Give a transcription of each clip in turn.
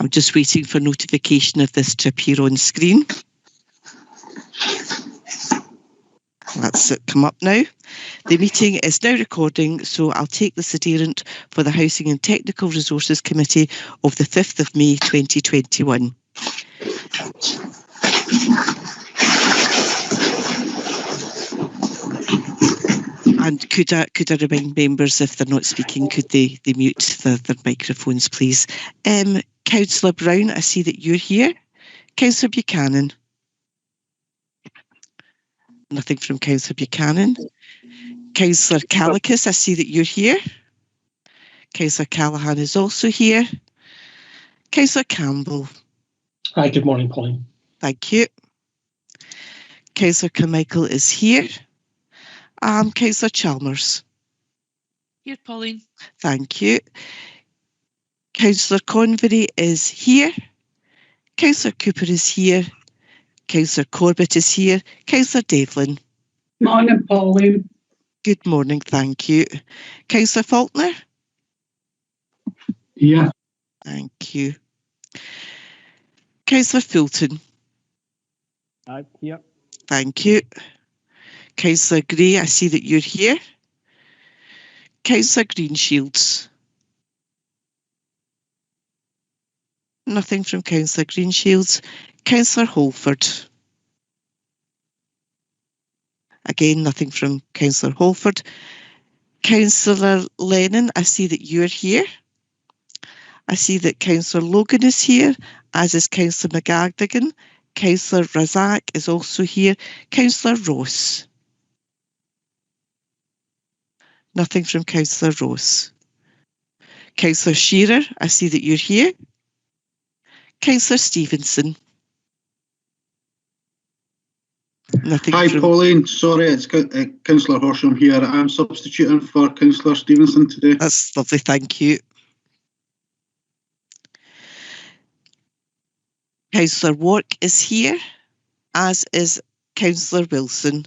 I'm just waiting for notification of this to appear on screen. That's it, come up now. The meeting is now recording, so I'll take this adherent for the Housing and Technical Resources Committee of the 5th of May 2021. And could I remind members, if they're not speaking, could they mute their microphones, please? Councillor Brown, I see that you're here. Councillor Buchanan. Nothing from Councillor Buchanan. Councillor Callaghan, I see that you're here. Councillor Callaghan is also here. Councillor Campbell. Hi, good morning, Pauline. Thank you. Councillor Carmichael is here. Councillor Chalmers. Here, Pauline. Thank you. Councillor Convery is here. Councillor Cooper is here. Councillor Corbett is here. Councillor Devlin. Morning, Pauline. Good morning, thank you. Councillor Faulkner? Yeah. Thank you. Councillor Fulton? Here. Thank you. Councillor Gray, I see that you're here. Councillor Greenshields? Nothing from Councillor Greenshields. Councillor Holford? Again, nothing from Councillor Holford. Councillor Lennon, I see that you're here. I see that Councillor Logan is here, as is Councillor McGardigan. Councillor Razak is also here. Councillor Ross? Nothing from Councillor Ross. Councillor Shearer, I see that you're here. Councillor Stevenson? Nothing. Hi, Pauline. Sorry, it's Councillor Horsham here. I'm substituting for Councillor Stevenson today. That's lovely, thank you. Councillor Wark is here, as is Councillor Wilson.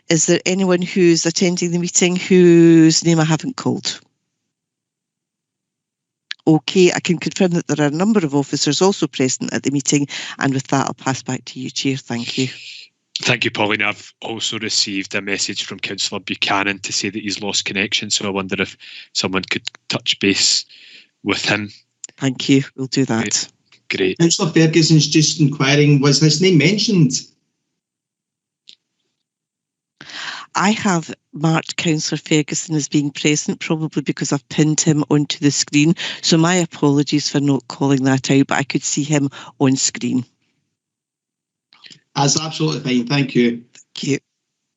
Is there anyone who's attending the meeting whose name I haven't called? Okay, I can confirm that there are a number of officers also present at the meeting, and with that I'll pass back to you, Chair. Thank you. Thank you, Pauline. I've also received a message from Councillor Buchanan to say that he's lost connection, so I wonder if someone could touch base with him. Thank you, we'll do that. Great. Councillor Ferguson's just inquiring, was his name mentioned? I have marked Councillor Ferguson as being present, probably because I've pinned him onto the screen. So my apologies for not calling that out, but I could see him on screen. That's absolutely fine, thank you. Thank you.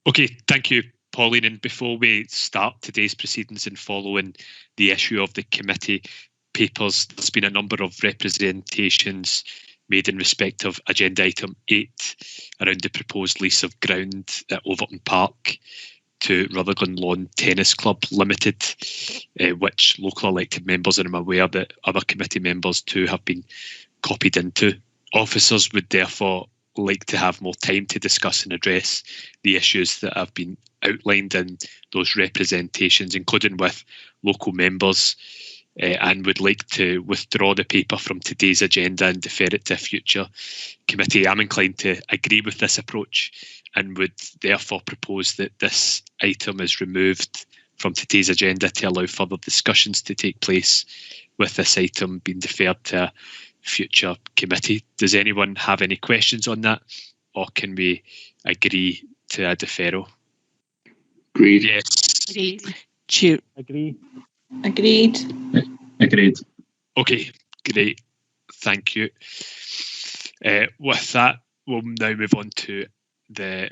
Okay, thank you, Pauline. And before we start today's proceedings and following the issue of the committee papers, there's been a number of representations made in respect of agenda item 8 around the proposed lease of ground at Overton Park to Rutherglen Lawn Tennis Club Limited, which local elected members, and I'm aware that other committee members too have been copied into. Officers would therefore like to have more time to discuss and address the issues that have been outlined in those representations, including with local members, and would like to withdraw the paper from today's agenda and defer it to a future committee. I'm inclined to agree with this approach and would therefore propose that this item is removed from today's agenda to allow further discussions to take place, with this item being deferred to a future committee. Does anyone have any questions on that, or can we agree to a deferral? Agreed. Yes. Agreed. Chair. Agree. Agreed. Agreed. Okay, great. Thank you. With that, we'll now move on to the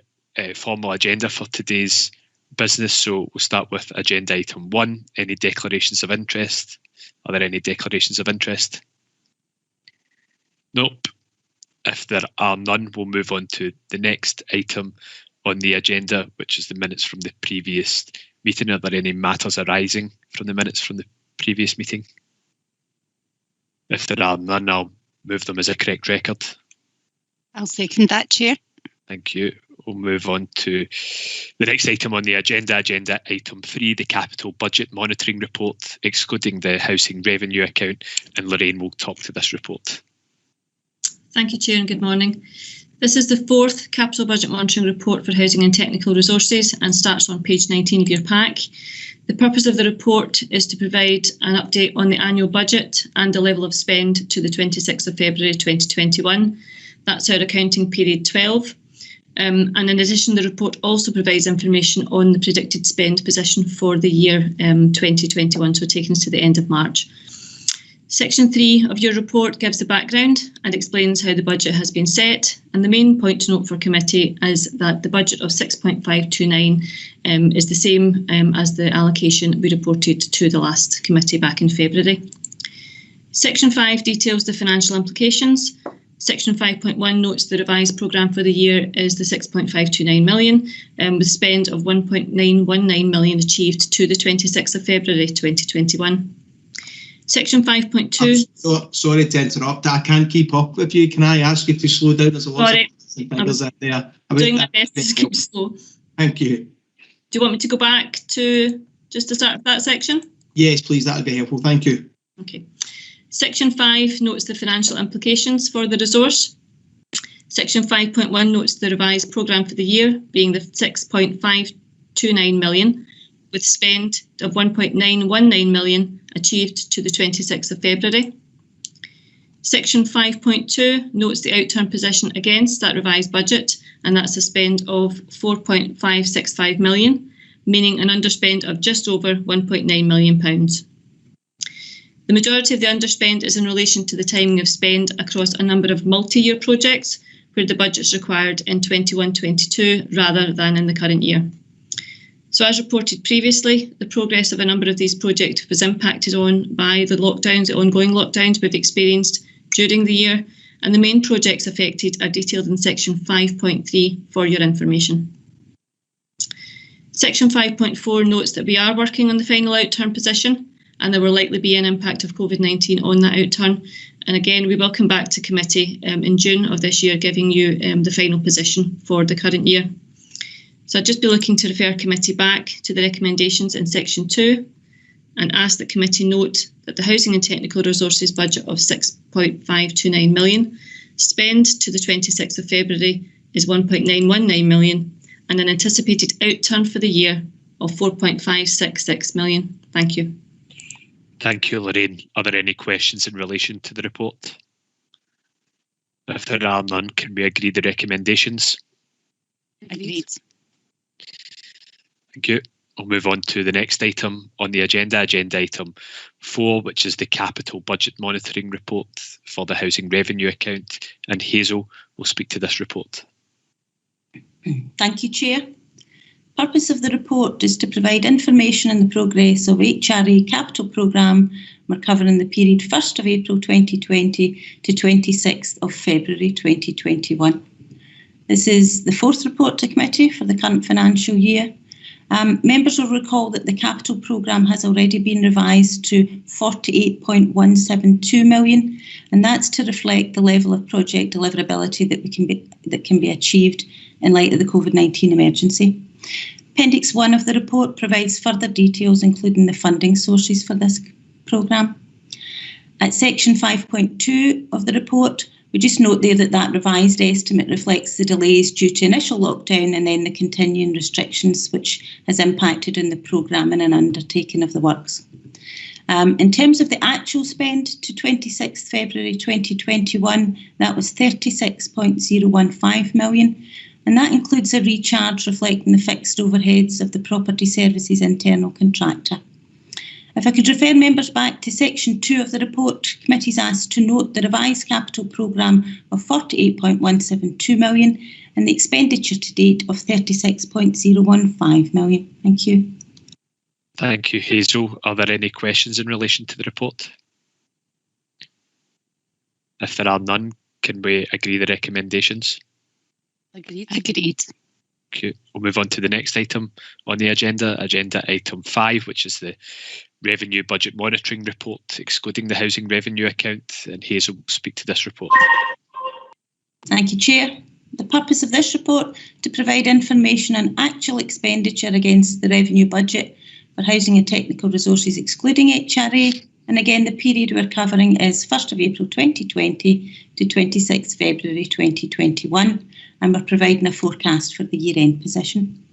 formal agenda for today's business. So we'll start with agenda item 1. Any declarations of interest? Are there any declarations of interest? Nope. If there are none, we'll move on to the next item on the agenda, which is the minutes from the previous meeting. Are there any matters arising from the minutes from the previous meeting? If there are none, I'll move them as a correct record. I'll second that, Chair. Thank you. We'll move on to the next item on the agenda item 3, the Capital Budget Monitoring Report, excluding the Housing Revenue Account, and Lorraine will talk to this report. Thank you, Chair, and good morning. This is the 4th Capital Budget Monitoring Report for Housing and Technical Resources and starts on page 19 of your pack. The purpose of the report is to provide an update on the annual budget and the level of spend to the 26th of February 2021. That's our accounting period 12. And in addition, the report also provides information on the predicted spend position for the year 2021, so taking us to the end of March. Section 3 of your report gives the background and explains how the budget has been set. And the main point to note for committee is that the budget of 6.529 is the same as the allocation we reported to the last committee back in February. Section 5 details the financial implications. Section 5.1 notes the revised programme for the year is the 6.529 million, with spend of 1.919 million achieved to the 26th of February 2021. Section 5.2. Sorry to interrupt. I can't keep up with you. Can I ask you to slow down? There's a lot of figures in there. I'm doing my best to keep slow. Thank you. Do you want me to go back to just the start of that section? Yes, please. That would be helpful. Thank you. Okay. Section 5 notes the financial implications for the resource. Section 5.1 notes the revised programme for the year being the 6.529 million, with spend of 1.919 million achieved to the 26th of February. Section 5.2 notes the outturn position against that revised budget, and that's a spend of 4.565 million, meaning an underspend of just over £1.9 million. The majority of the underspend is in relation to the timing of spend across a number of multi-year projects where the budget is required in 21-22 rather than in the current year. So as reported previously, the progress of a number of these projects was impacted on by the lockdowns, the ongoing lockdowns we've experienced during the year, and the main projects affected are detailed in section 5.3 for your information. Section 5.4 notes that we are working on the final outturn position, and there will likely be an impact of COVID-19 on that outturn. And again, we will come back to committee in June of this year, giving you the final position for the current year. So I'd just be looking to refer committee back to the recommendations in section 2 and ask that committee note that the Housing and Technical Resources budget of 6.529 million, spend to the 26th of February is 1.919 million, and an anticipated outturn for the year of 4.566 million. Thank you. Thank you, Lorraine. Are there any questions in relation to the report? If there are none, can we agree the recommendations? Agreed. Thank you. We'll move on to the next item on the agenda item 4, which is the Capital Budget Monitoring Report for the Housing Revenue Account, and Hazel will speak to this report. Thank you, Chair. The purpose of the report is to provide information on the progress of HRA Capital Programme we're covering the period 1st of April 2020 to 26th of February 2021. This is the 4th report to committee for the current financial year. Members will recall that the capital programme has already been revised to 48.172 million, and that's to reflect the level of project deliverability that can be achieved in light of the COVID-19 emergency. Appendix 1 of the report provides further details, including the funding sources for this programme. At section 5.2 of the report, we just note there that revised estimate reflects the delays due to initial lockdown and then the continuing restrictions, which has impacted on the programming and undertaking of the works. In terms of the actual spend to 26th February 2021, that was 36.015 million, and that includes a recharge reflecting the fixed overheads of the Property Services internal contractor. If I could refer members back to section 2 of the report, committee's asked to note the revised capital programme of 48.172 million and the expenditure to date of 36.015 million. Thank you. Thank you, Hazel. Are there any questions in relation to the report? If there are none, can we agree the recommendations? Agreed. Agreed. Okay. We'll move on to the next item on the agenda item 5, which is the Revenue Budget Monitoring Report, excluding the Housing Revenue Account, and Hazel will speak to this report. Thank you, Chair. The purpose of this report to provide information on actual expenditure against the revenue budget for housing and technical resources excluding HRA. And again, the period we're covering is 1st of April 2020 to 26th February 2021. And we're providing a forecast for the year-end position.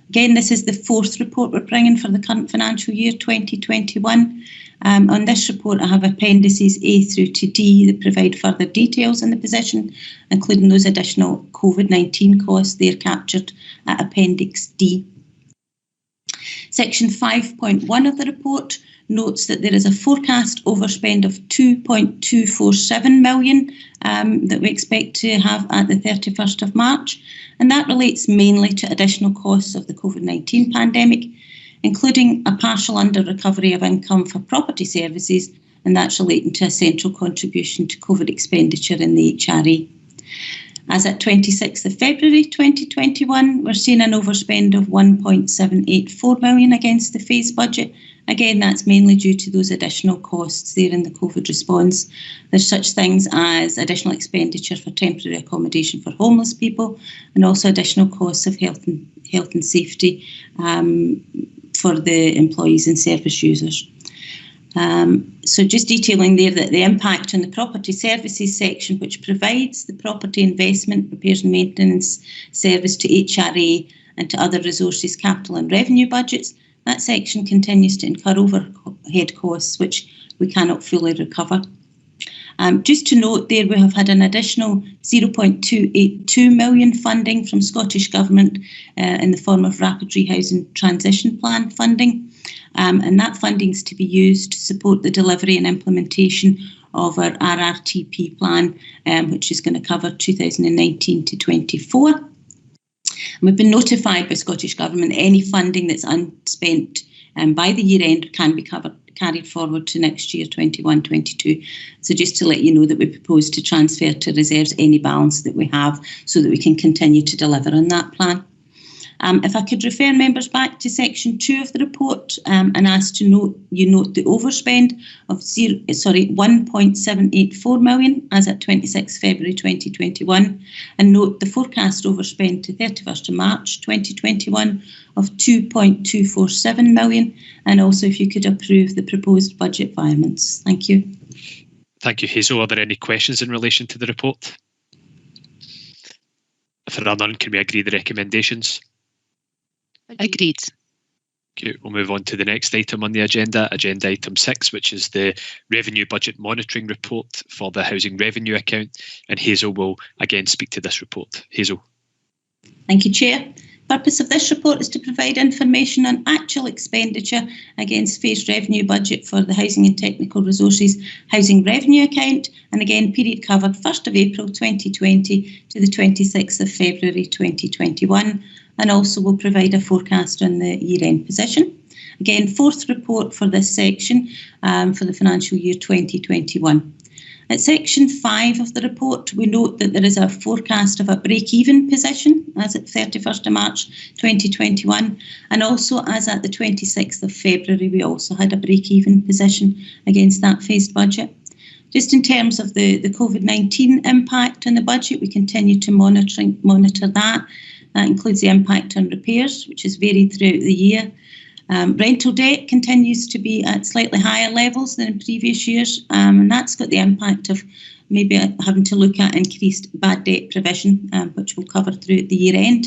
Again, this is the fourth report we're bringing for the current financial year 2021. On this report, I have appendices A through to D that provide further details on the position, including those additional COVID-19 costs. They're captured at Appendix D. Section 5.1 of the report notes that there is a forecast overspend of 2.247 million that we expect to have at the 31st of March, and that relates mainly to additional costs of the COVID-19 pandemic, including a partial under-recovery of income for property services, and that's relating to a central contribution to COVID expenditure in the HRA. As at 26th of February 2021, we're seeing an overspend of 1.784 million against the phase budget. Again, that's mainly due to those additional costs there in the COVID response. There's such things as additional expenditure for temporary accommodation for homeless people, and also additional costs of health and safety for the employees and service users. So just detailing there that the impact on the property services section, which provides the property investment, repairs and maintenance service to HRA and to other resources, capital and revenue budgets, that section continues to incur overhead costs, which we cannot fully recover. Just to note there, we have had an additional 0.282 million funding from Scottish Government in the form of Rapid Rehousing Transition Plan funding. And that funding is to be used to support the delivery and implementation of our RRTP plan, which is going to cover 2019 to 24. And we've been notified by Scottish Government that any funding that's unspent by the year end can be carried forward to next year, 21-22. So just to let you know that we propose to transfer to reserves any balance that we have so that we can continue to deliver on that plan. If I could refer members back to section 2 of the report and ask to note the overspend of 1.784 million as at 26 February 2021, and note the forecast overspend to 31st of March 2021 of 2.247 million, and also if you could approve the proposed budget requirements. Thank you. Thank you, Hazel. Are there any questions in relation to the report? If there are none, can we agree the recommendations? Agreed. Okay, we'll move on to the next item on the agenda, agenda item 6, which is the Revenue Budget Monitoring Report for the Housing Revenue Account. And Hazel will again speak to this report. Hazel. Thank you, Chair. The purpose of this report is to provide information on actual expenditure against phased revenue budget for the Housing and Technical Resources Housing Revenue Account, and again period covered 1st of April 2020 to the 26th of February 2021, and also will provide a forecast on the year-end position. Again, fourth report for this section for the financial year 2021. At section 5 of the report, we note that there is a forecast of a break-even position as at 31st of March 2021, and also as at the 26th of February, we also had a break-even position against that phased budget. Just in terms of the COVID-19 impact on the budget, we continue to monitor that. That includes the impact on repairs, which has varied throughout the year. Rental debt continues to be at slightly higher levels than in previous years, and that's got the impact of maybe having to look at increased bad debt provision, which we'll cover throughout the year end.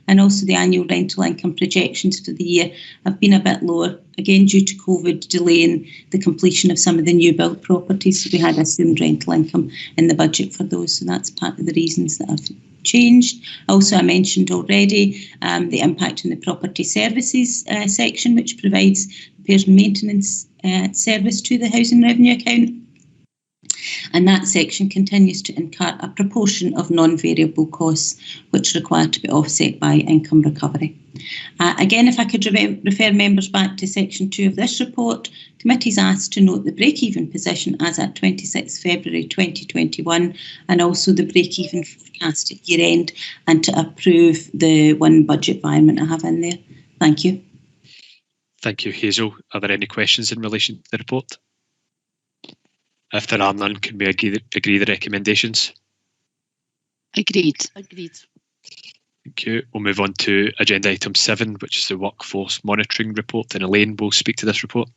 And also the annual rental income projections for the year have been a bit lower, again due to COVID delaying the completion of some of the new build properties. So we had assumed rental income in the budget for those, so that's part of the reasons that have changed. Also, I mentioned already the impact on the property services section, which provides repairs and maintenance service to the housing revenue account. And that section continues to incur a proportion of non-variable costs which require to be offset by income recovery. Again, if I could refer members back to section 2 of this report, committee's asked to note the break-even position as at 26 February 2021 and also the break-even forecast at year end, and to approve the one budget environment I have in there. Thank you. Thank you, Hazel. Are there any questions in relation to the report? If there are none, can we agree the recommendations? Agreed. Thank you. We'll move on to agenda item 7, which is the workforce monitoring report, and Elaine will speak to this report.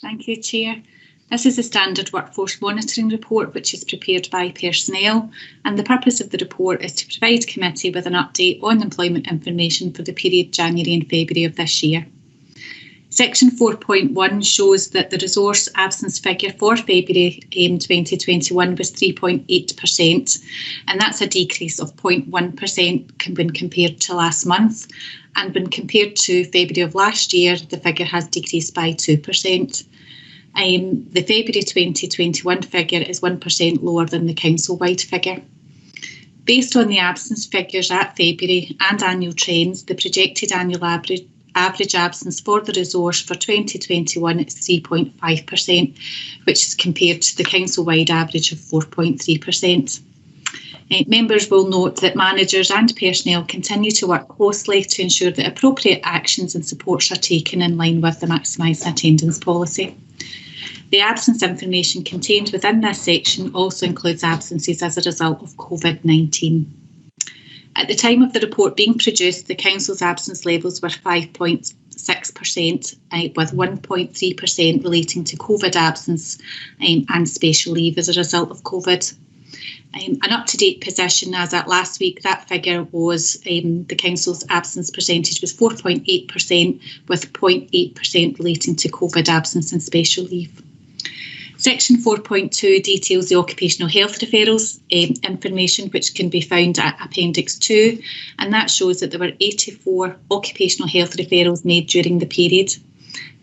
Thank you, Chair. This is a standard workforce monitoring report which is prepared by personnel, and the purpose of the report is to provide committee with an update on employment information for the period January and February of this year. Section 4.1 shows that the resource absence figure for February 2021 was 3.8%, and that's a decrease of 0.1% when compared to last month. And when compared to February of last year, the figure has decreased by 2%. The February 2021 figure is 1% lower than the council-wide figure. Based on the absence figures at February and annual trends, the projected annual average absence for the resource for 2021 is 3.5%, which is compared to the council-wide average of 4.3%. Members will note that managers and personnel continue to work closely to ensure that appropriate actions and supports are taken in line with the maximising attendance policy. The absence information contained within this section also includes absences as a result of COVID-19. At the time of the report being produced, the Council's absence levels were 5.6%, with 1.3% relating to COVID absence and special leave as a result of COVID. An up-to-date position as at last week, that figure was the Council's absence percentage was 4.8%, with 0.8% relating to COVID absence and special leave. Section 4.2 details the occupational health referrals information, which can be found at Appendix 2, and that shows that there were 84 occupational health referrals made during the period.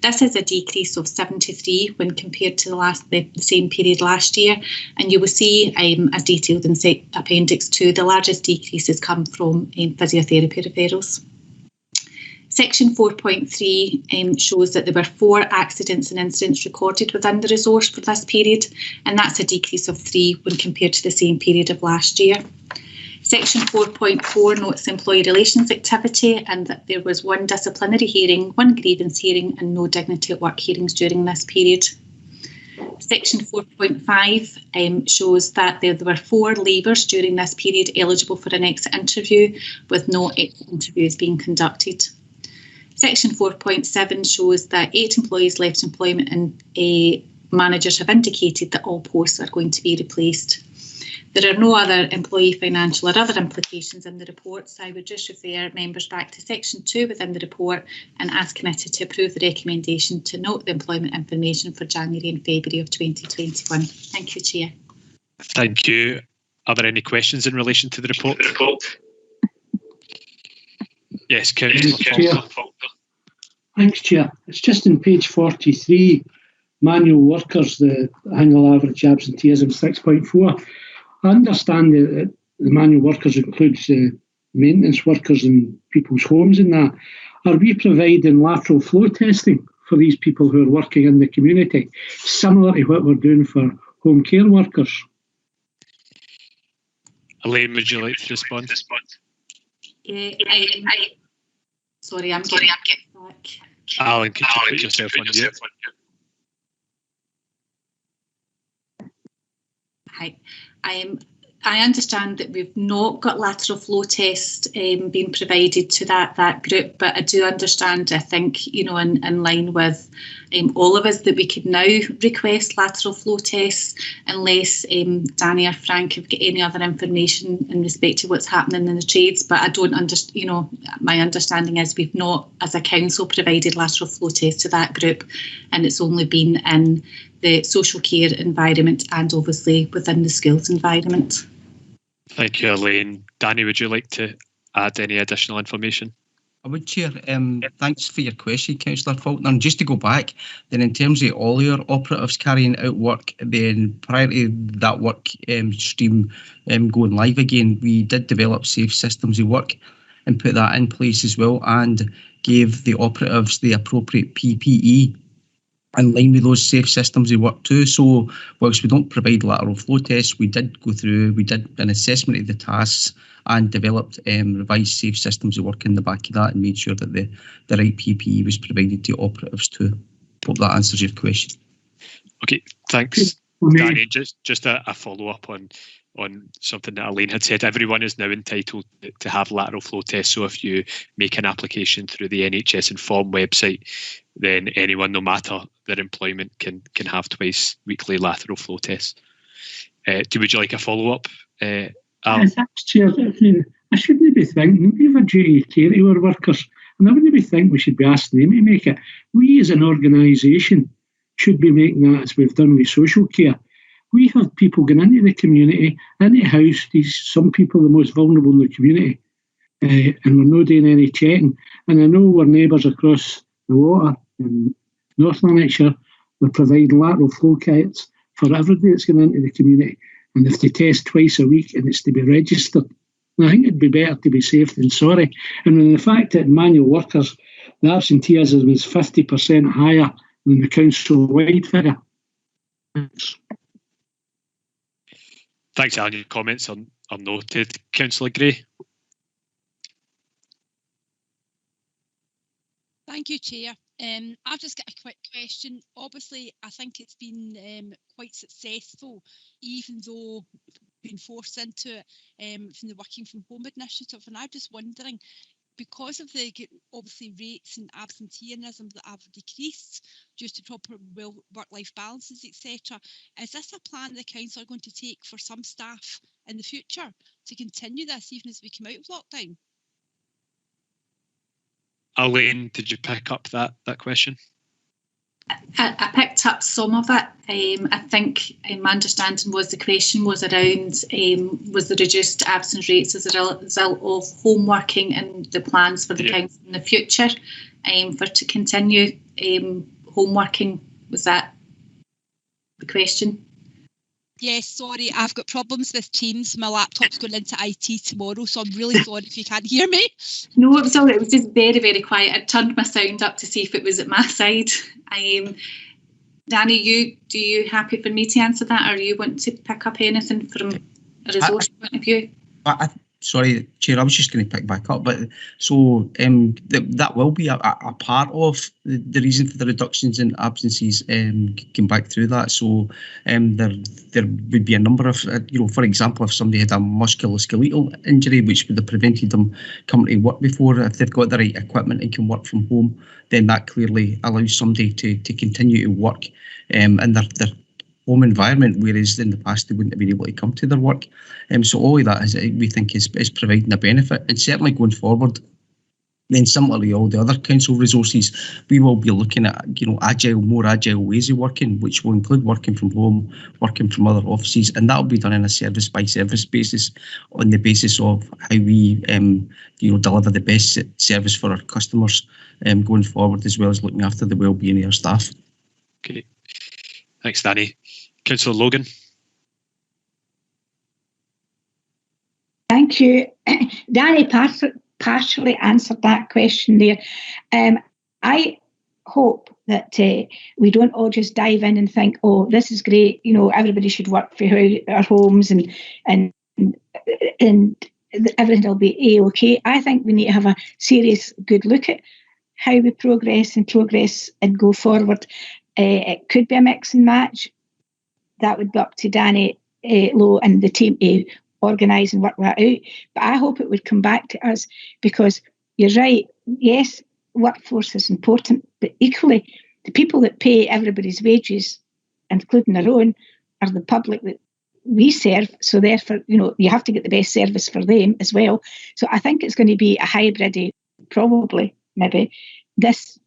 This is a decrease of 73 when compared to the same period last year, and you will see, as detailed in Appendix 2, the largest decreases come from physiotherapy referrals. Section 4.3 shows that there were 4 accidents and incidents recorded within the resource for this period, and that's a decrease of 3 when compared to the same period of last year. Section 4.4 notes employee relations activity, and that there was 1 disciplinary hearing, 1 grievance hearing and no dignity at work hearings during this period. Section 4.5 shows that there were 4 leavers during this period eligible for an exit interview, with no exit interviews being conducted. Section 4.7 shows that 8 employees left employment, and managers have indicated that all posts are going to be replaced. There are no other employee financial or other implications in the report, so I would just refer members back to Section 2 within the report and ask committee to approve the recommendation to note the employment information for January and February of 2021. Thank you, Chair. Thank you. Are there any questions in relation to the report? Yes, Councillor Faulkner. Thanks, Chair. It's just in page 43, manual workers, the annual average absenteeism 6.4. I understand that the manual workers includes maintenance workers in people's homes and that. Are we providing lateral flow testing for these people who are working in the community, similar to what we're doing for home care workers? Elaine, would you like to respond? Sorry, I'm getting back. Alan, could you put yourself on mute? Hi. I understand that we've not got lateral flow tests being provided to that group, but I do understand, I think, in line with all of us, that we could now request lateral flow tests unless Danny or Frank have got any other information in respect to what's happening in the trades. But I don't understand, my understanding is we've not, as a council, provided lateral flow tests to that group, and it's only been in the social care environment and obviously within the skills environment. Thank you, Elaine. Danny, would you like to add any additional information? I would, Chair. Thanks for your question, Councillor Faulkner. And just to go back, then in terms of all your operatives carrying out work, then prior to that work stream going live again, we did develop safe systems of work and put that in place as well, and gave the operatives the appropriate PPE in line with those safe systems of work too. So whilst we don't provide lateral flow tests, we did go through, we did an assessment of the tasks and developed revised safe systems of work in the back of that, and made sure that the right PPE was provided to operatives too. Hope that answers your question. Okay, thanks, Danny. Just a follow-up on on something that Elaine had said. Everyone is now entitled to have lateral flow tests. So if you make an application through the NHS Inform website, then anyone, no matter their employment, can have twice weekly lateral flow tests. Would you like a follow-up, Alan? Thanks, Chair. I shouldn't be thinking we have a duty of care to our workers, and I wouldn't be thinking we should be asking them to make it. We as an organisation should be making that, as we've done with social care. We have people going into the community, into the house, some people the most vulnerable in the community, and we're not doing any checking. And I know we're neighbours across the water in North Lanarkshire. They're providing lateral flow kits for everybody that's going into the community. And if they test twice a week and it's to be registered, I think it'd be better to be safe than sorry. And when the fact that manual workers, the absenteeism is 50% higher than the council-wide figure. Thanks, Alan. Your comments are noted. Councillor Gray. Thank you, Chair. I've just got a quick question. Obviously, I think it's been quite successful, even though being forced into it from the Working From Home initiative. And I'm just wondering, because of the obviously rates and absenteeism that have decreased due to proper work-life balances, etc., is this a plan the council are going to take for some staff in the future to continue this even as we come out of lockdown? Elaine, did you pick up that question? I picked up some of it. I think my understanding was the question was around was the reduced absence rates as a result of home working and the plans for the council in the future for to continue home working. Was that the question? Yes, sorry, I've got problems with Teams. My laptop's going into IT tomorrow, so I'm really sorry if you can't hear me. No, it was all right. It was just very, very quiet. I turned my sound up to see if it was at my side. Danny, do you happy for me to answer that, or you want to pick up anything from a resource point of view? Sorry, Chair, I was just going to pick back up, but so that will be a part of the reason for the reductions in absences. Came back through that, so there would be a number of, for example, if somebody had a musculoskeletal injury which would have prevented them coming to work before, if they've got the right equipment and can work from home, then that clearly allows somebody to continue to work in their home environment, whereas in the past they wouldn't have been able to come to their work. So all of that we think is providing a benefit, and certainly going forward, then similarly all the other council resources, we will be looking at more agile ways of working, which will include working from home, working from other offices, and that will be done on a service by service basis, on the basis of how we deliver the best service for our customers going forward, as well as looking after the well-being of our staff. Okay, thanks, Danny. Councillor Logan. Thank you. Danny partially answered that question there. I hope that we don't all just dive in and think, oh, this is great, everybody should work for our homes and everything will be A-OK. I think we need to have a serious, good look at how we progress and go forward. It could be a mix and match. That would be up to Danny Lowe and the team to organise and work that out. But I hope it would come back to us, because you're right, yes, workforce is important, but equally the people that pay everybody's wages, including their own, are the public that we serve. So therefore, you have to get the best service for them as well. So I think it's going to be a hybrid, probably, maybe, this,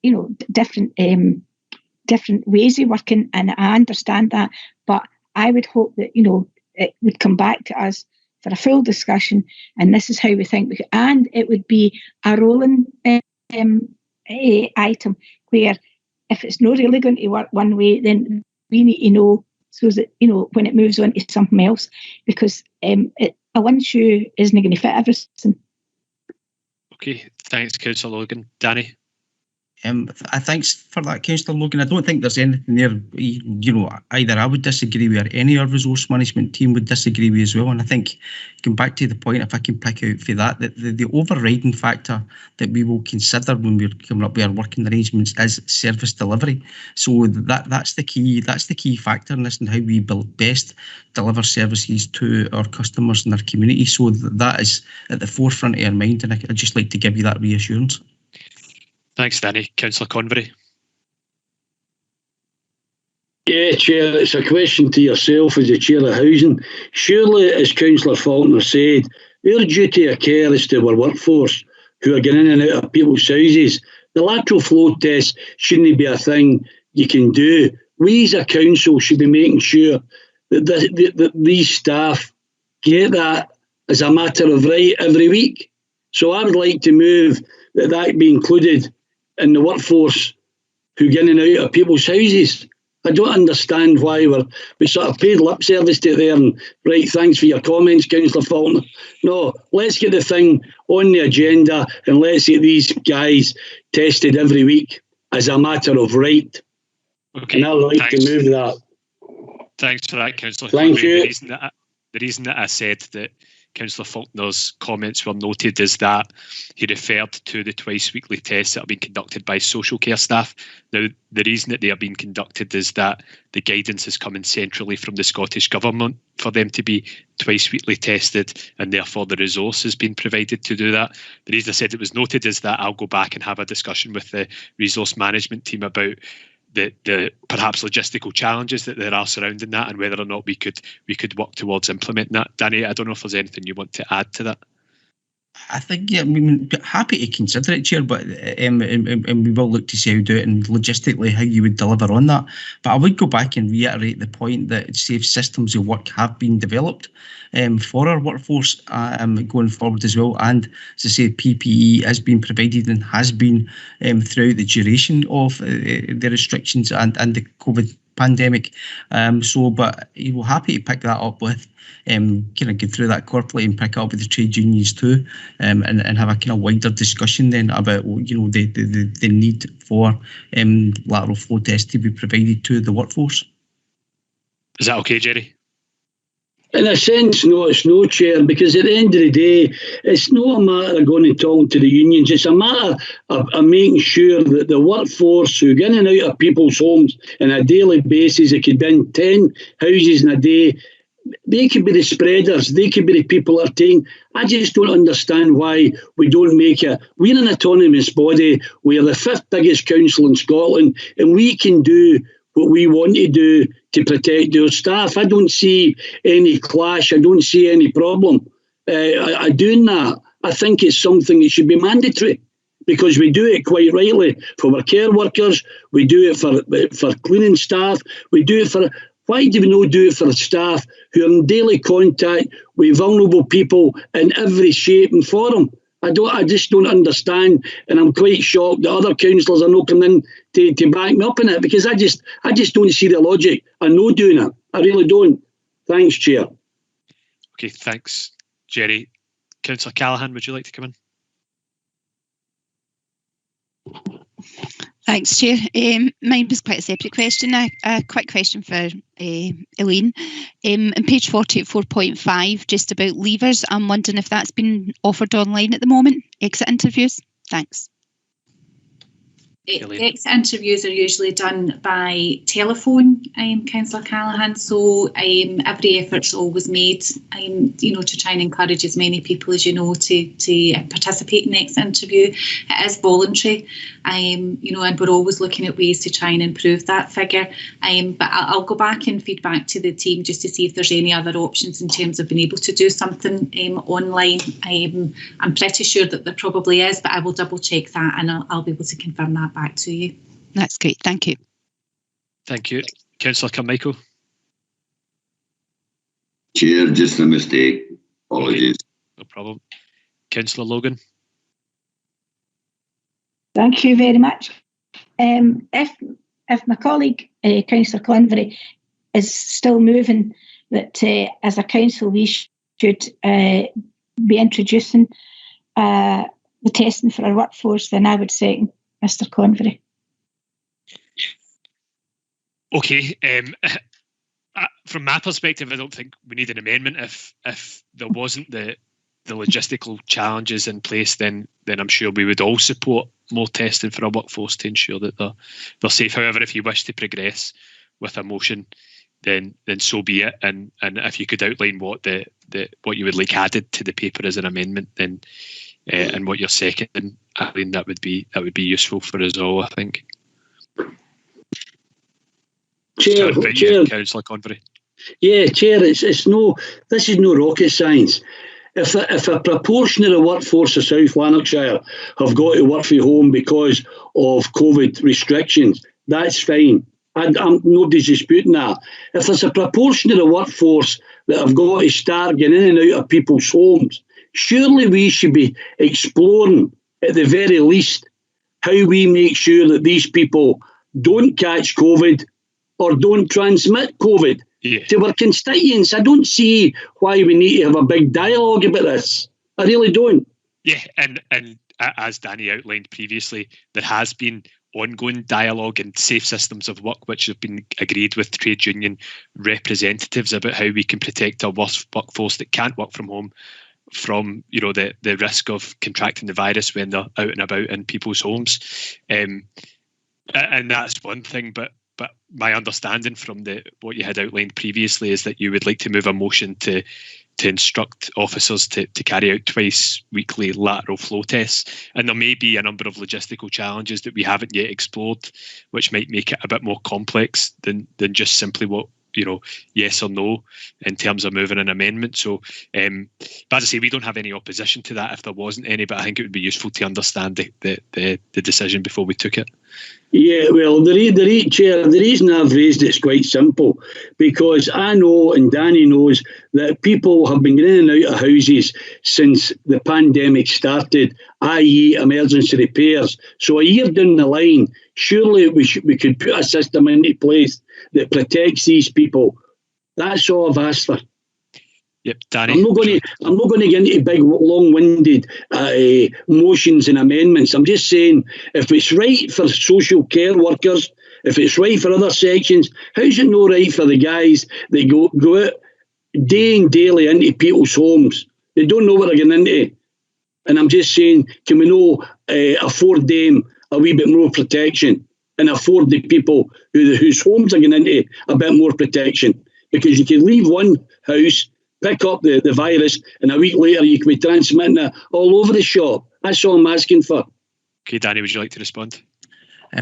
different ways of working, and I understand that, but I would hope that it would come back to us for a full discussion, and this is how we think. And it would be a rolling item, where if it's not really going to work one way, then we need to know, so that when it moves on to something else, because a one shoe isn't going to fit everything. Okay, thanks, Councillor Logan. Danny. Thanks for that, Councillor Logan. I don't think there's anything there, either I would disagree with or any of our resource management team would disagree with as well. And I think, going back to the point, if I can pick out for that the overriding factor that we will consider when we're coming up with our working arrangements is service delivery. So that's the key factor in this and how we best deliver services to our customers and our community. So that is at the forefront of our mind, and I'd just like to give you that reassurance. Thanks, Danny. Councillor Convery. Yeah, Chair, it's a question to yourself as the Chair of Housing. Surely, as Councillor Faulkner said, our duty of care is to our workforce who are getting in and out of people's houses. The lateral flow test shouldn't be a thing you can do. We as a council should be making sure that these staff get that as a matter of right every week. So I would like to move that be included in the workforce who get in and out of people's houses. I don't understand why we sort of paid lip service to it there and, right, thanks for your comments, Councillor Faulkner. No, let's get the thing on the agenda and let's get these guys tested every week as a matter of right. Okay, and I would like to move that. Thanks for that, Councillor. Thank you. The reason that I said that Councillor Faulkner's comments were noted is that he referred to the twice weekly tests that have been conducted by social care staff. Now, the reason that they are being conducted is that the guidance is coming centrally from the Scottish Government for them to be twice weekly tested, and therefore the resource has been provided to do that. The reason I said it was noted is that I'll go back and have a discussion with the resource management team about the perhaps logistical challenges that there are surrounding that, and whether or not we could work towards implementing that. Danny, I don't know if there's anything you want to add to that. I think, yeah, I mean, happy to consider it, Chair, but and we will look to see how to do it and logistically how you would deliver on that. But I would go back and reiterate the point that safe systems of work have been developed for our workforce going forward as well. And as I say, PPE has been provided and has been throughout the duration of the restrictions and the COVID pandemic. But you will happy to pick that up with kind of get through that corporately and pick it up with the trade unions too, and have a kind of wider discussion then about the need for lateral flow tests to be provided to the workforce. Is that okay, Jerry? In a sense, no, it's no, Chair, because at the end of the day, it's not a matter of going and talking to the unions. It's a matter of making sure that the workforce who get in and out of people's homes on a daily basis, it could be in 10 houses in a day, they could be the spreaders, they could be the people that are taking. I just don't understand why we don't make it. We're an autonomous body. We're the 5th biggest council in Scotland, and we can do what we want to do to protect our staff. I don't see any clash. I don't see any problem doing that. I think it's something that should be mandatory, because we do it quite rightly for our care workers. We do it for cleaning staff. We do it for... Why do we not do it for staff who are in daily contact with vulnerable people in every shape and form? I just don't understand, and I'm quite shocked that other councillors are not coming in to back me up in it, because I just don't see the logic. I'm not doing it. I really don't. Thanks, Chair. Okay, thanks, Jerry. Councillor Callaghan, would you like to come in? Thanks, Chair. Mine was quite a separate question. A quick question for Elaine. On page 40 at 4.5, just about leavers, I'm wondering if that's been offered online at the moment, exit interviews. Thanks. Exit interviews are usually done by telephone, Councillor Callaghan, so every effort's always made, to try and encourage as many people as to participate in the exit interview. It is voluntary, and we're always looking at ways to try and improve that figure. But I'll go back and feed back to the team just to see if there's any other options in terms of being able to do something online. I'm pretty sure that there probably is, but I will double check that and I'll be able to confirm that back to you. That's great. Thank you. Thank you. Councillor Carmichael. Chair, just a mistake. Apologies. No problem. Councillor Logan. Thank you very much. If my colleague, Councillor Convery, is still moving that as a council we should be introducing the testing for our workforce, then I would second Mr. Convery. Okay. From my perspective, I don't think we need an amendment. If there wasn't the logistical challenges in place, then I'm sure we would all support more testing for our workforce to ensure that they're safe. However, if you wish to progress with a motion, then so be it. And if you could outline what you would like added to the paper as an amendment, then and what you're seconding, Eileen, that would be useful for us all, I think. Chair, Councillor Convery. Yeah, Chair, this is no rocket science. If a proportion of the workforce of South Lanarkshire have got to work from home because of COVID restrictions, that's fine. Nobody's disputing that. If there's a proportion of the workforce that have got to start getting in and out of people's homes, surely we should be exploring, at the very least, how we make sure that these people don't catch COVID or don't transmit COVID to our constituents. I don't see why we need to have a big dialogue about this. I really don't. Yeah, and as Danny outlined previously, there has been ongoing dialogue and safe systems of work which have been agreed with trade union representatives about how we can protect our workforce that can't work from home from the risk of contracting the virus when they're out and about in people's homes. And that's one thing, but my understanding from what you had outlined previously is that you would like to move a motion to instruct officers to carry out twice weekly lateral flow tests. And there may be a number of logistical challenges that we haven't yet explored, which might make it a bit more complex than just simply what, yes or no in terms of moving an amendment. So, but as I say, we don't have any opposition to that if there wasn't any, but I think it would be useful to understand the decision before we took it. Yeah, well, Chair, the reason I've raised it is quite simple, because I know and Danny knows that people have been getting in and out of houses since the pandemic started, i.e. emergency repairs. So a year down the line, surely we could put a system into place that protects these people. That's all I've asked for. Yep, Danny. I'm not going to get into big, long-winded motions and amendments. I'm just saying, if it's right for social care workers, if it's right for other sections, how's it not right for the guys that go out day and daily into people's homes? They don't know what they're getting into. And I'm just saying, can we not afford them a wee bit more protection and afford the people whose homes are getting into a bit more protection? Because you can leave one house, pick up the virus, and a week later you can be transmitting it all over the shop. That's all I'm asking for. Okay, Danny, would you like to respond?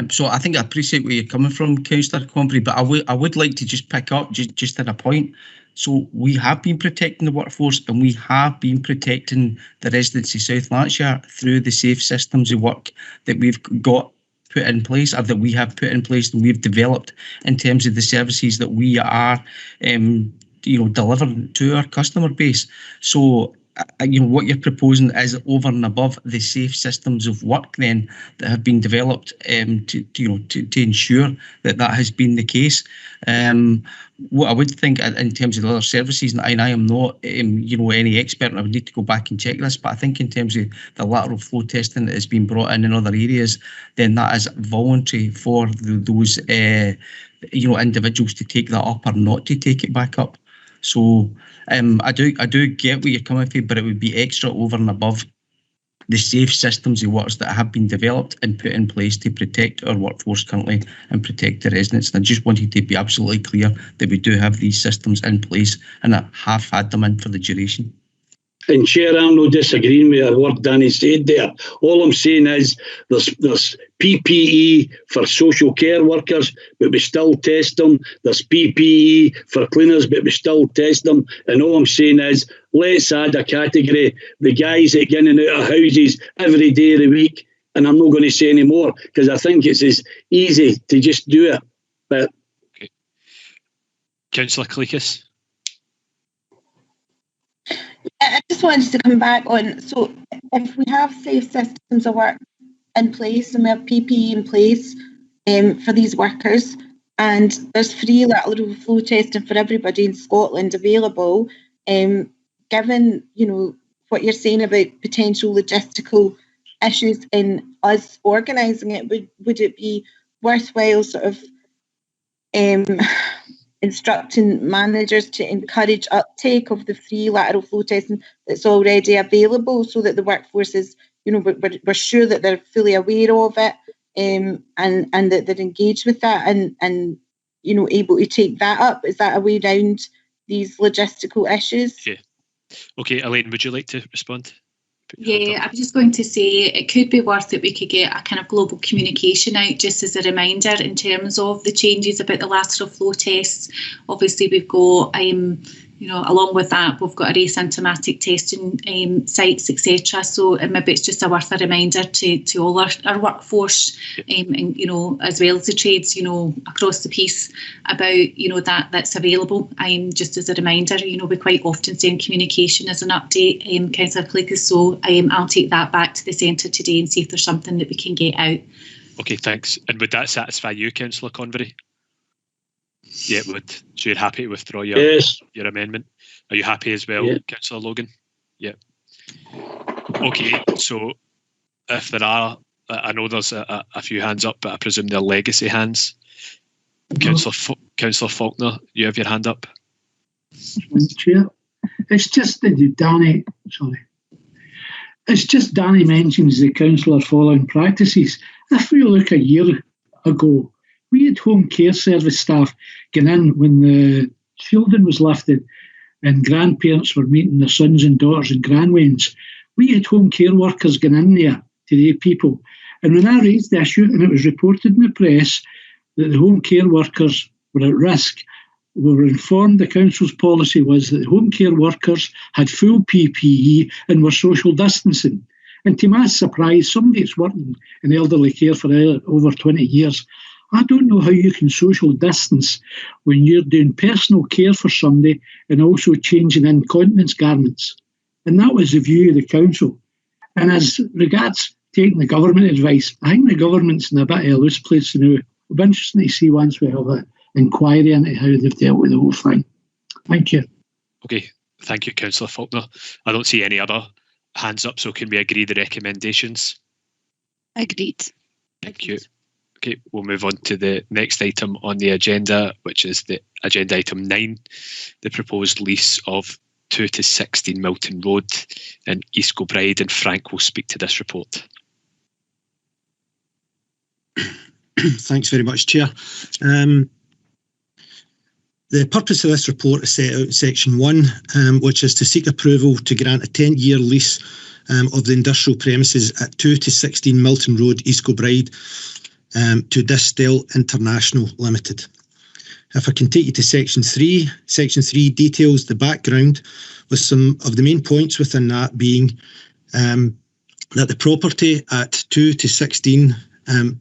So I think I appreciate where you're coming from, Councillor Convery, but I would like to just pick up just at a point. So we have been protecting the workforce and we have been protecting the residents of South Lanarkshire through the safe systems of work that we've got put in place, or that we have put in place and we've developed in terms of the services that we are delivering to our customer base. So what you're proposing is over and above the safe systems of work then that have been developed to ensure that has been the case. What I would think in terms of the other services, and I am not any expert, and I would need to go back and check this, but I think in terms of the lateral flow testing that has been brought in other areas, then that is voluntary for those individuals to take that up or not to take it back up. So I do get where you're coming from, but it would be extra over and above the safe systems of works that have been developed and put in place to protect our workforce currently and protect the residents. And I just wanted to be absolutely clear that we do have these systems in place and I have had them in for the duration. And Chair, I'm not disagreeing with what Danny said there. All I'm saying is there's PPE for social care workers, but we still test them. There's PPE for cleaners, but we still test them. And all I'm saying is let's add a category, the guys that get in and out of houses every day of the week. And I'm not going to say any more because I think it's as easy to just do it. But okay. Councillor Cleekis. I just wanted to come back on, so if we have safe systems of work in place and we have PPE in place for these workers and there's free lateral flow testing for everybody in Scotland available, given what you're saying about potential logistical issues in us organising it, would it be worthwhile sort of instructing managers to encourage uptake of the free lateral flow testing that's already available, so that the workforce is, we're sure that they're fully aware of it, and that they're engaged with that, and able to take that up? Is that a way around these logistical issues? Yeah. Okay, Elaine, would you like to respond? Yeah, I was just going to say it could be worth it. We could get a kind of global communication out just as a reminder in terms of the changes about the lateral flow tests. Obviously, we've got, along with that, we've got our asymptomatic testing sites, etc. So maybe it's just worth a reminder to all our workforce, and as well as the trades, across the piece about that's available. Just as a reminder, we quite often send communication as an update, Councillor Cleacus. So I'll take that back to the centre today and see if there's something that we can get out. Okay, thanks. And would that satisfy you, Councillor Convery? Yeah, it would. So you're happy to withdraw your amendment? Are you happy as well, Councillor Logan? Yeah. Okay, so if there are, I know there's a few hands up, but I presume they're legacy hands. Councillor Faulkner, you have your hand up. Chair. It's just that Danny mentions the council are following practices. If we look a year ago, we had home care service staff going in when the shielding was lifted and grandparents were meeting their sons and daughters and grandwains. We had home care workers going in there to the people. And when I raised the issue, and it was reported in the press that the home care workers were at risk, we were informed the council's policy was that the home care workers had full PPE and were social distancing. And to my surprise, somebody that's working in elderly care for over 20 years, I don't know how you can social distance when you're doing personal care for somebody and also changing incontinence garments. And that was the view of the council. And as regards taking the government advice, I think the government's in a bit of a loose place now. It'll be interesting to see once we have an inquiry into how they've dealt with the whole thing. Thank you. Okay, thank you, Councillor Faulkner. I don't see any other hands up, so can we agree the recommendations? Agreed. Thank you. Okay, we'll move on to the next item on the agenda, which is the agenda item 9, the proposed lease of 2 to 16 Milton Road in East Kilbride, and Frank will speak to this report. Thanks very much, Chair. The purpose of this report is set out in Section 1, which is to seek approval to grant a 10-year lease of the industrial premises at 2 to 16 Milton Road, East Kilbride, to Distill International Limited. If I can take you to Section 3, Section 3 details the background, with some of the main points within that being that the property at 2 to 16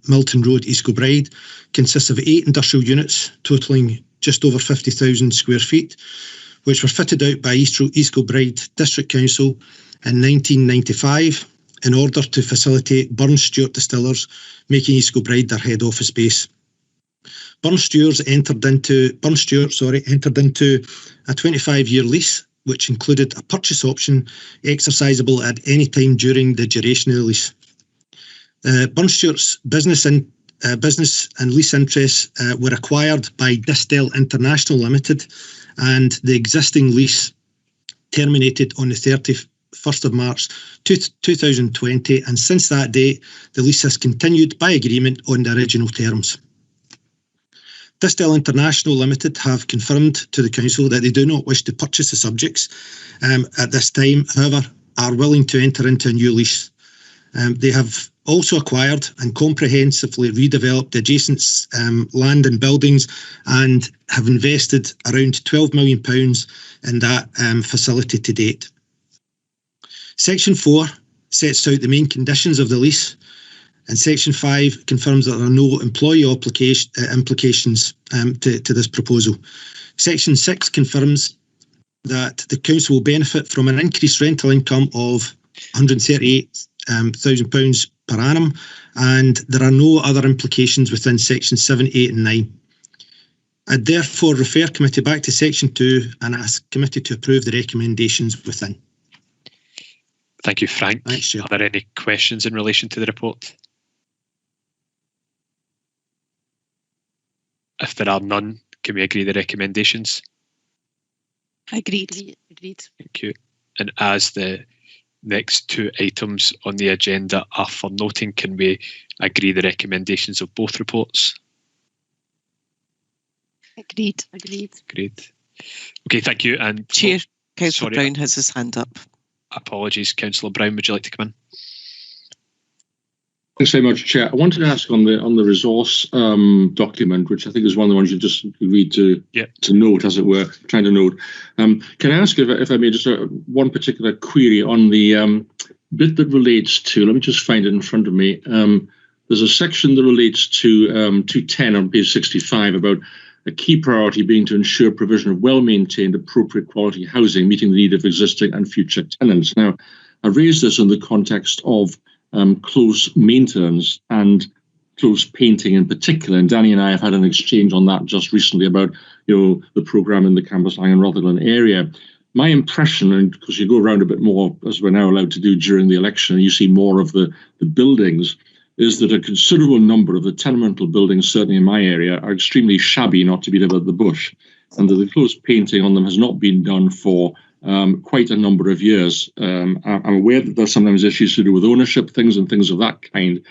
Milton Road, East Kilbride, consists of 8 industrial units totalling just over 50,000 square feet, which were fitted out by East Kilbride District Council in 1995 in order to facilitate Burns Stewart Distillers, making East Kilbride their head office base. Burns Stewart entered into a 25-year lease, which included a purchase option exercisable at any time during the duration of the lease. Burns Stewart's business and lease interests were acquired by Distill International Limited, and the existing lease terminated on the 31st of March 2020, and since that date the lease has continued by agreement on the original terms. Distill International Limited have confirmed to the Council that they do not wish to purchase the subjects at this time, however are willing to enter into a new lease. They have also acquired and comprehensively redeveloped adjacent land and buildings and have invested around £12 million in that facility to date. Section 4 sets out the main conditions of the lease, and Section 5 confirms that there are no employee implications to this proposal. Section 6 confirms that the Council will benefit from an increased rental income of £138,000 per annum, and there are no other implications within Section 7, 8 and 9. I therefore refer Committee back to Section 2 and ask Committee to approve the recommendations within. Thank you, Frank. Thanks, Chair. Are there any questions in relation to the report? If there are none, can we agree the recommendations? Agreed. Thank you. And as the next two items on the agenda are for noting, can we agree the recommendations of both reports? Agreed. Great. Okay, thank you. And Chair, Councillor Brown has his hand up. Apologies, Councillor Brown, would you like to come in? Thanks very much, Chair. I wanted to ask on the resource document, which I think is one of the ones you just agreed to note, as it were, trying to note. Can I ask if I may just one particular query on the bit that relates to, let me just find it in front of me. There's a section that relates to 210 on page 65 about a key priority being to ensure provision of well-maintained, appropriate quality housing, meeting the need of existing and future tenants. Now, I raised this in the context of close maintenance and close painting in particular. And Danny and I have had an exchange on that just recently about, the programme in the Cambuslang and Rotherland area. My impression, and because you go around a bit more, as we're now allowed to do during the election, and you see more of the buildings, is that a considerable number of the tenemental buildings, certainly in my area, are extremely shabby, not to beat about the bush, and that the close painting on them has not been done for quite a number of years. I'm aware that there's sometimes issues to do with ownership, things of that kind,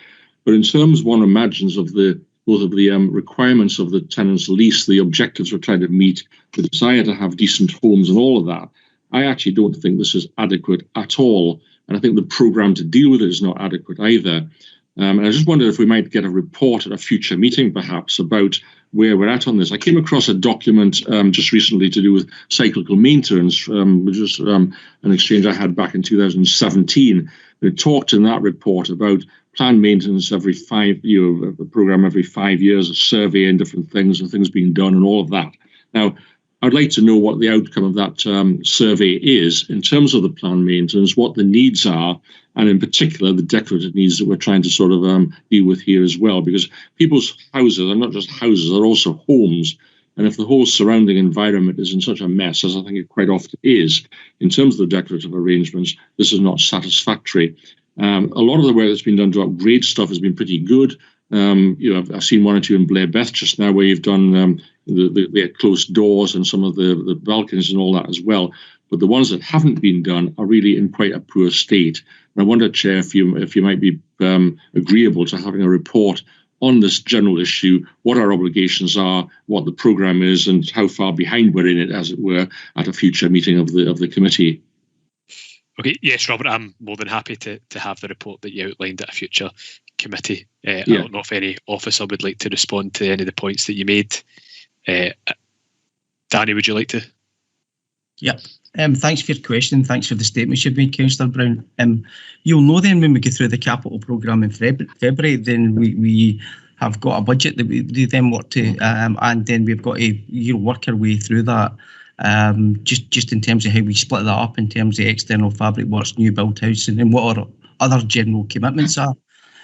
but in terms one imagines of both of the requirements of the tenant's lease, the objectives we're trying to meet, the desire to have decent homes and all of that, I actually don't think this is adequate at all, and I think the programme to deal with it is not adequate either. And I just wondered if we might get a report at a future meeting, perhaps, about where we're at on this. I came across a document just recently to do with cyclical maintenance, which was an exchange I had back in 2017. It talked in that report about planned maintenance every 5 years, a programme every 5 years, a survey and different things and things being done and all of that. Now, I'd like to know what the outcome of that survey is in terms of the planned maintenance, what the needs are, and in particular the decorative needs that we're trying to sort of deal with here as well, because people's houses are not just houses, they're also homes. And if the whole surrounding environment is in such a mess, as I think it quite often is, in terms of the decorative arrangements, this is not satisfactory. A lot of the work that's been done to upgrade stuff has been pretty good. I've seen one or two in Blair Beth just now where you've done the closed doors and some of the balconies and all that as well. But the ones that haven't been done are really in quite a poor state. And I wonder, Chair, if you might be agreeable to having a report on this general issue, what our obligations are, what the programme is, and how far behind we're in it, as it were, at a future meeting of the committee. Okay, yes, Robert, I'm more than happy to have the report that you outlined at a future committee. I don't know if any officer would like to respond to any of the points that you made. Danny, would you like to? Yeah. Thanks for your question. Thanks for the statements you've made, Councillor Brown. You'll know then when we go through the capital programme in February, then we have got a budget that we then work to, and then we've got to work our way through that. Just in terms of how we split that up in terms of external fabric works, new build housing, and what our other general commitments are.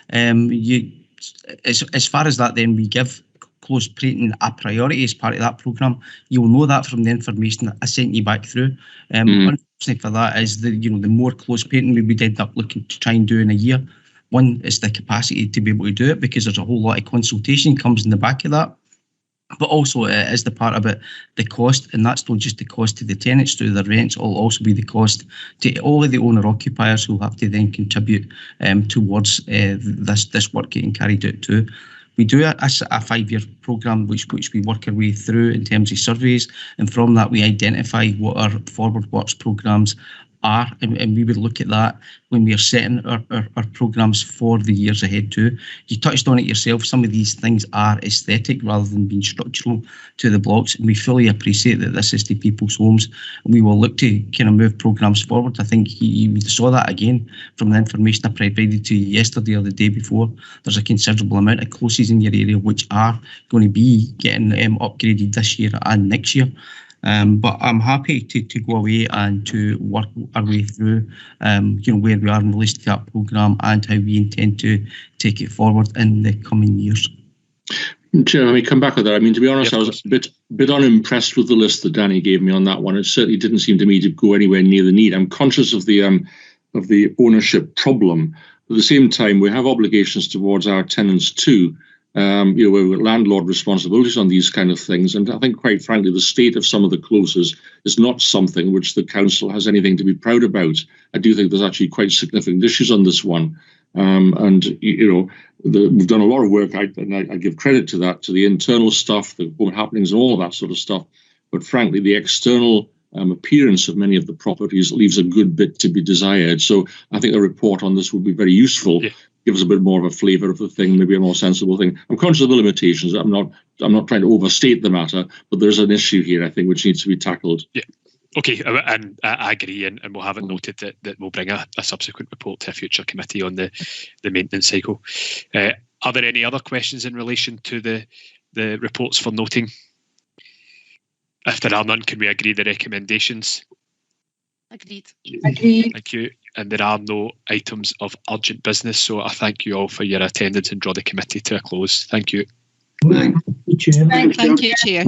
As far as that, then we give close painting a priority as part of that programme. You'll know that from the information that I sent you back through. Unfortunately for that is the more close painting we would end up looking to try and do in a year. One is the capacity to be able to do it, because there's a whole lot of consultation comes in the back of that. But also it is the part about the cost, and that's not just the cost to the tenants through their rents, it'll also be the cost to all of the owner-occupiers who have to then contribute towards this work getting carried out too. We do a 5-year programme which we work our way through in terms of surveys, and from that we identify what our forward works programmes are, and we would look at that when we are setting our programmes for the years ahead too. You touched on it yourself, some of these things are aesthetic rather than being structural to the blocks, and we fully appreciate that this is the people's homes, and we will look to kind of move programmes forward. I think you saw that again from the information I provided to you yesterday or the day before. There's a considerable amount of closes in your area which are going to be getting upgraded this year and next year. But I'm happy to go away and to work our way through where we are in relation to that programme and how we intend to take it forward in the coming years. Chair, let me come back with that. I mean, to be honest, I was a bit unimpressed with the list that Danny gave me on that one. It certainly didn't seem to me to go anywhere near the need. I'm conscious of the ownership problem. At the same time, we have obligations towards our tenants too. We've got landlord responsibilities on these kind of things. And I think, quite frankly, the state of some of the closes is not something which the council has anything to be proud about. I do think there's actually quite significant issues on this one. We've done a lot of work, and I give credit to that, to the internal stuff, the home happenings and all of that sort of stuff. But frankly, the external appearance of many of the properties leaves a good bit to be desired. So I think a report on this would be very useful. Yeah. Give us a bit more of a flavour of the thing, maybe a more sensible thing. I'm conscious of the limitations. I'm not trying to overstate the matter, but there's an issue here, I think, which needs to be tackled. Yeah. Okay, and I agree, and we'll have it noted that we'll bring a subsequent report to a future committee on the maintenance cycle. Are there any other questions in relation to the reports for noting? If there are none, can we agree the recommendations? Agreed. Agreed. Thank you. And there are no items of urgent business, so I thank you all for your attendance and draw the committee to a close. Thank you. Thank you, Chair. Thank you, Chair.